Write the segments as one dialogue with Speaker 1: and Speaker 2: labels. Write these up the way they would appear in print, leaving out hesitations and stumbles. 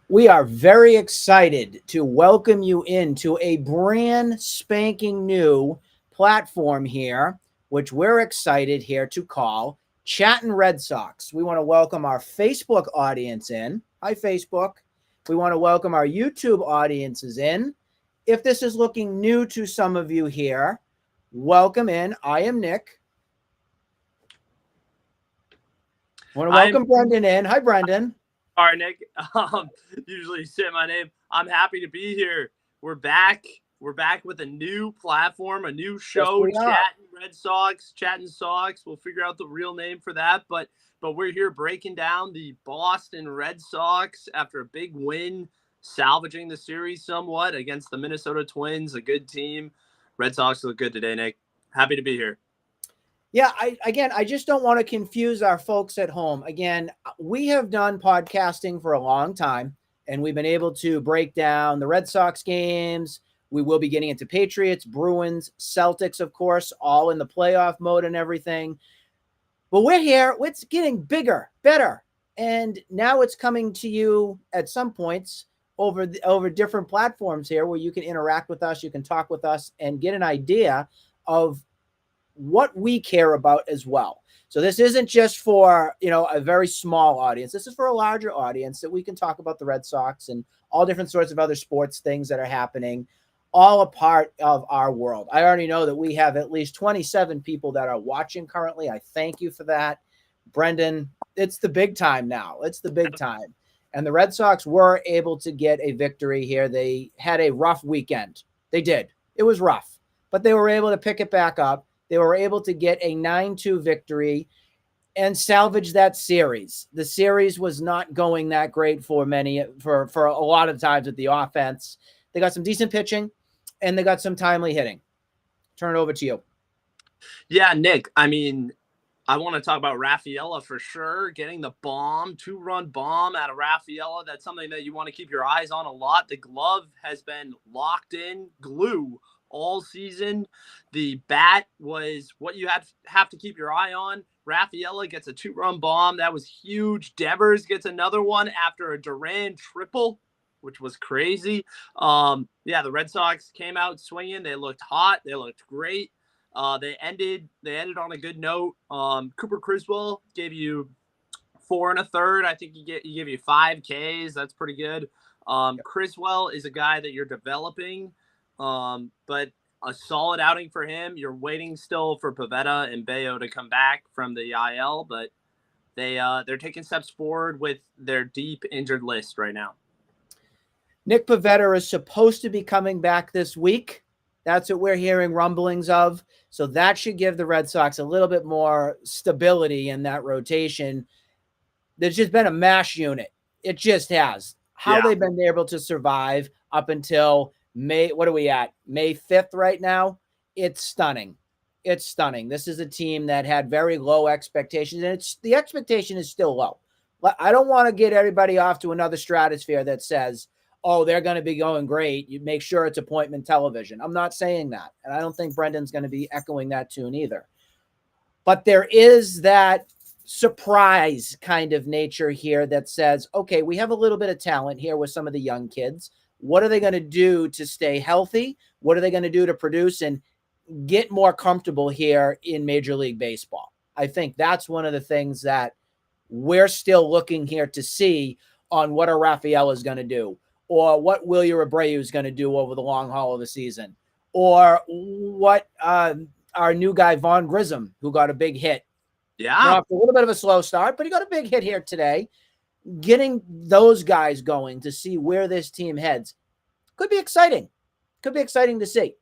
Speaker 1: We are very excited to welcome you into a brand spanking new platform here, which we're excited here to call Chattin' Red Sox. We want to welcome our Facebook audience in. Hi, Facebook. We want to welcome our YouTube audiences in. If this is looking new to some of you here, welcome in. I am Nick. I want to welcome Brendan in. Hi, Brendan.
Speaker 2: All right, Nick. Usually you say my name. I'm happy to be here. We're back. We're back with a new platform, a new show,
Speaker 1: Yes,
Speaker 2: Chattin' Red Sox, Chattin' Sox. We'll figure out the real name for that. But we're here breaking down the Boston Red Sox after a big win, salvaging the series somewhat against the Minnesota Twins, a good team. Red Sox look good today, Nick. Happy to be here.
Speaker 1: Yeah, I just don't want to confuse our folks at home. Again, we have done podcasting for a long time, and we've been able to break down the Red Sox games. We will be getting into Patriots, Bruins, Celtics, of course, all in the playoff mode and everything. But we're here. It's getting bigger, better. And now it's coming to you at some points over different platforms here where you can interact with us, you can talk with us, and get an idea of what we care about as well. So this isn't just for, a very small audience. This is for a larger audience that we can talk about the Red Sox and all different sorts of other sports things that are happening, all a part of our world. I already know that we have at least 27 people that are watching currently. I thank you for that. Brendan, it's the big time now. It's the big time. And the Red Sox were able to get a victory here. They had a rough weekend. They did. It was rough, but they were able to pick it back up. They were able to get a 9-2 victory and salvage that series. The series was not going that great for a lot of times with the offense. They got some decent pitching and they got some timely hitting. Turn it over to you.
Speaker 2: Yeah, Nick, I want to talk about Rafaela for sure. Getting the bomb, 2-run bomb out of Rafaela. That's something that you want to keep your eyes on a lot. The glove has been locked in glue all season. The bat was what you have to keep your eye on. Rafaela gets a 2-run bomb. That was huge. Devers gets another one after a Duran triple, which was crazy. The Red Sox came out swinging. They looked hot. They looked great. They ended on a good note. Cooper Criswell gave you 4 1/3. I think he gave you 5 Ks. That's pretty good. Criswell is a guy that you're developing, but a solid outing for him. You're waiting still for Pivetta and Bayo to come back from the IL, but they're taking steps forward with their deep injured list right now.
Speaker 1: Nick Pivetta is supposed to be coming back this week. That's what we're hearing rumblings of. So that should give the Red Sox a little bit more stability in that rotation. There's just been a mash unit. It just has. How they've been able to survive up until May. What are we at? May 5th right now. It's stunning. It's stunning. This is a team that had very low expectations, and the expectation is still low. I don't want to get everybody off to another stratosphere that says, oh, they're going to be going great. You make sure it's appointment television. I'm not saying that. And I don't think Brendan's going to be echoing that tune either. But there is that surprise kind of nature here that says, okay, we have a little bit of talent here with some of the young kids. What are they going to do to stay healthy? What are they going to do to produce and get more comfortable here in Major League Baseball? I think that's one of the things that we're still looking here to see on what a Rafaela is going to do, or what Wilyer Abreu is going to do over the long haul of the season, or what our new guy, Vaughn Grissom, who got a big hit.
Speaker 2: Yeah.
Speaker 1: A little bit of a slow start, but he got a big hit here today. Getting those guys going to see where this team heads could be exciting. Could be exciting to see.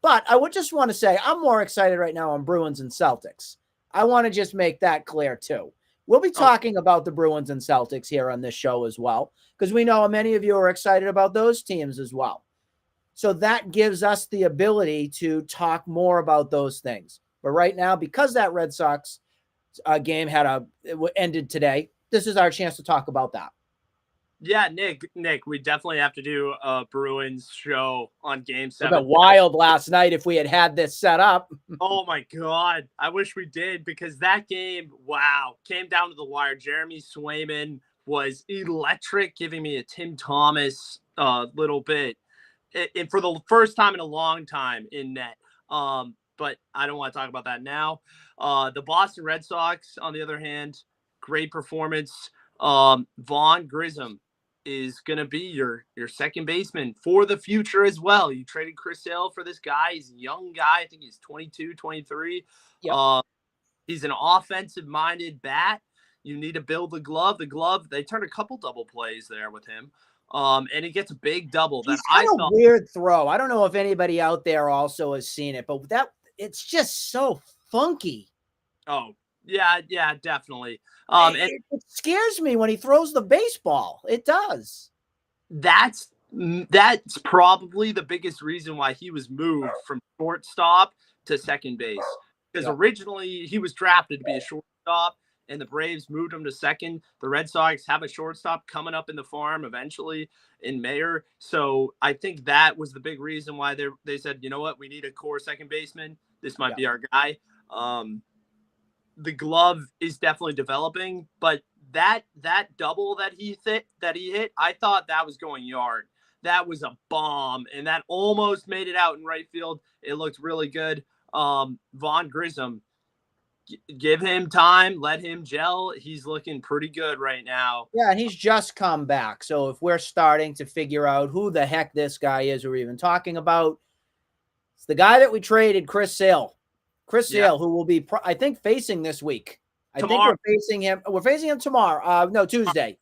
Speaker 1: But I would just want to say I'm more excited right now on Bruins and Celtics. I want to just make that clear too. We'll be talking about the Bruins and Celtics here on this show as well, because we know many of you are excited about those teams as well. So that gives us the ability to talk more about those things. But right now, because that Red Sox game ended today, this is our chance to talk about that.
Speaker 2: Yeah, Nick, we definitely have to do a Bruins show on Game 7.
Speaker 1: It would have been wild last night if we had this set up.
Speaker 2: Oh, my God. I wish we did, because that game, wow, came down to the wire. Jeremy Swayman was electric, giving me a Tim Thomas little bit. And for the first time in a long time in net. But I don't want to talk about that now. The Boston Red Sox, on the other hand, great performance. Vaughn Grissom is going to be your second baseman for the future as well. You traded Criswell for this guy. He's a young guy. I think he's 22, 23.
Speaker 1: Yep.
Speaker 2: He's an offensive-minded bat. You need to build the glove. They turned a couple double plays there with him. And he gets a big double.
Speaker 1: He's got a weird throw. I don't know if anybody out there also has seen it, but it's just so funky.
Speaker 2: Oh, yeah, definitely.
Speaker 1: It scares me when he throws the baseball. It does.
Speaker 2: That's probably the biggest reason why he was moved from shortstop to second base. Because originally he was drafted to be a shortstop, and the Braves moved him to second. The Red Sox have a shortstop coming up in the farm eventually in Mayer. So I think that was the big reason why they said, you know what, we need a core second baseman. This might be our guy. The glove is definitely developing, but that double that he hit, I thought that was going yard. That was a bomb, and that almost made it out in right field. It looked really good. Vaughn Grissom, give him time, let him gel. He's looking pretty good right now.
Speaker 1: Yeah, and he's just come back. So if we're starting to figure out who the heck this guy is we're even talking about, it's the guy that we traded, Criswell, who will be, I think, facing this week.
Speaker 2: Tomorrow.
Speaker 1: I think we're facing him tomorrow. No, Tuesday.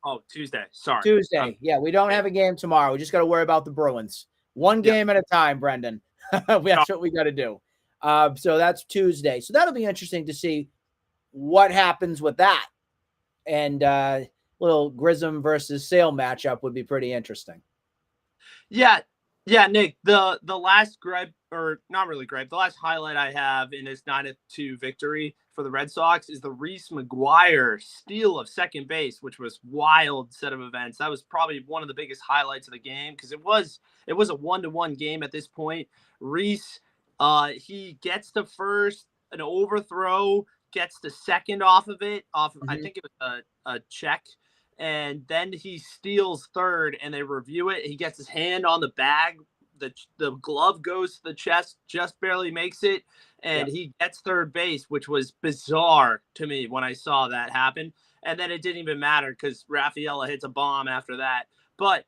Speaker 2: Oh, Tuesday. Sorry.
Speaker 1: Tuesday. Yeah, we don't have a game tomorrow. We just got to worry about the Bruins. One game at a time, Brendan. That's what we got to do. So that's Tuesday. So that'll be interesting to see what happens with that. And little Grissom versus Sale matchup would be pretty interesting.
Speaker 2: Yeah, Nick, the last gripe, or not really gripe, the last highlight I have in this 9-2 victory for the Red Sox is the Reese McGuire steal of second base, which was wild set of events. That was probably one of the biggest highlights of the game because it was a 1-1 game at this point. Reese, he gets to first, an overthrow, gets to second off of it, I think it was a check. And then he steals third, and they review it. He gets his hand on the bag. The glove goes to the chest, just barely makes it, and he gets third base, which was bizarre to me when I saw that happen. And then it didn't even matter because Rafaela hits a bomb after that. But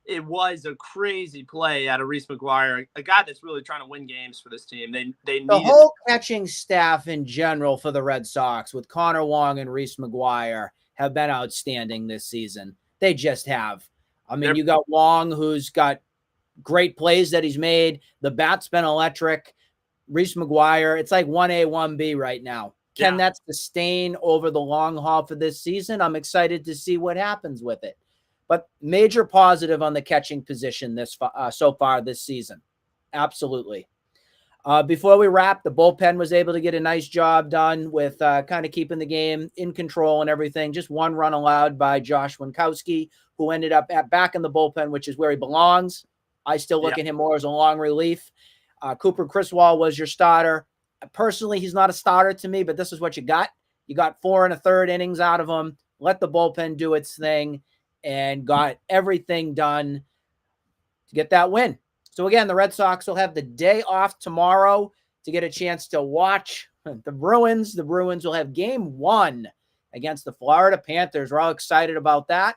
Speaker 2: it was a crazy play out of Reese McGuire, a guy that's really trying to win games for this team. The
Speaker 1: whole catching staff in general for the Red Sox with Connor Wong and Reese McGuire have been outstanding this season. They just have. I mean, you got Wong, who's got great plays that he's made. The bat's been electric. Reese McGuire, it's like 1A, 1B right now. Can that sustain over the long haul for this season? I'm excited to see what happens with it. But major positive on the catching position so far this season. Absolutely. Before we wrap, the bullpen was able to get a nice job done with kind of keeping the game in control and everything. Just one run allowed by Josh Winkowski, who ended up back in the bullpen, which is where he belongs. I still look at him more as a long relief. Cooper Criswell was your starter. Personally, he's not a starter to me, but this is what you got. You got 4 1/3 innings out of him, let the bullpen do its thing, and got everything done to get that win. So again, the Red Sox will have the day off tomorrow to get a chance to watch the Bruins. The Bruins will have game 1 against the Florida Panthers. We're all excited about that.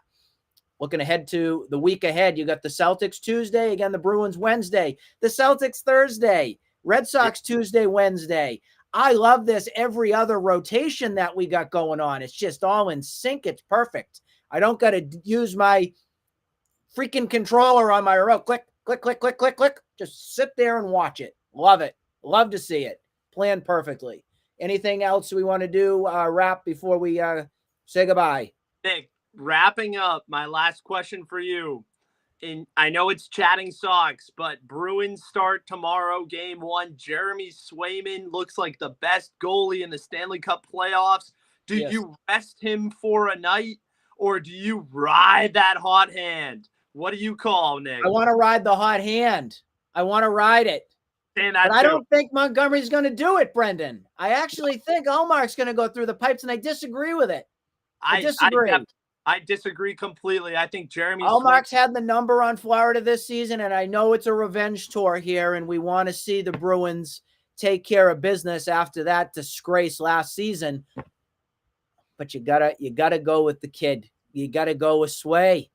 Speaker 1: Looking ahead to the week ahead, you got the Celtics Tuesday, again, the Bruins Wednesday, the Celtics Thursday, Red Sox Tuesday, Wednesday. I love this every other rotation that we got going on. It's just all in sync. It's perfect. I don't got to use my freaking controller on my remote. Click, click, click, click, click, click. Just sit there and watch it. Love it. Love to see it. Planned perfectly. Anything else we want to do, wrap before we say goodbye?
Speaker 2: Nick, wrapping up, my last question for you. I know it's chatting Sox, but Bruins start tomorrow, game 1. Jeremy Swayman looks like the best goalie in the Stanley Cup playoffs. Do you rest him for a night, or do you ride that hot hand? What do you call, Nick?
Speaker 1: I want to ride the hot hand. I want to ride it.
Speaker 2: But
Speaker 1: I don't think Montgomery's going to do it, Brendan. I actually think Allmark's going to go through the pipes, and I disagree with it. I disagree.
Speaker 2: I disagree completely. I think Jeremy
Speaker 1: Allmark's had the number on Florida this season, and I know it's a revenge tour here, and we want to see the Bruins take care of business after that disgrace last season. But you gotta go with the kid. You gotta go with Sway.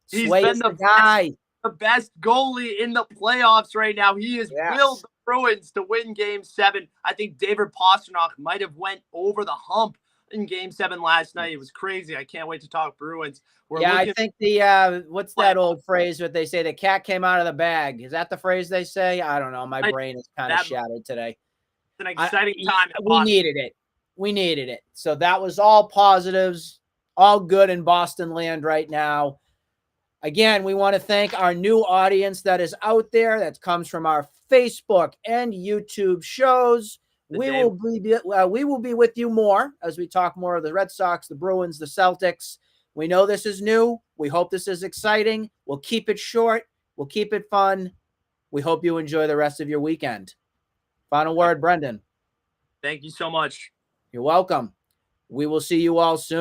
Speaker 1: Sway is the guy.
Speaker 2: The best goalie in the playoffs right now. He has willed the Bruins to win Game 7. I think David Pastrnak might have went over the hump in Game 7 last night. It was crazy. I can't wait to talk Bruins.
Speaker 1: I think the what's that old phrase that they say? The cat came out of the bag. Is that the phrase they say? I don't know. My brain is kind of shattered today.
Speaker 2: It's an exciting time.
Speaker 1: We needed it. We needed it. So that was all positives, all good in Boston land right now. Again, we want to thank our new audience that is out there that comes from our Facebook and YouTube shows. We will be with you more as we talk more of the Red Sox, the Bruins, the Celtics. We know this is new. We hope this is exciting. We'll keep it short. We'll keep it fun. We hope you enjoy the rest of your weekend. Final word, Brendan.
Speaker 2: Thank you so much.
Speaker 1: You're welcome. We will see you all soon.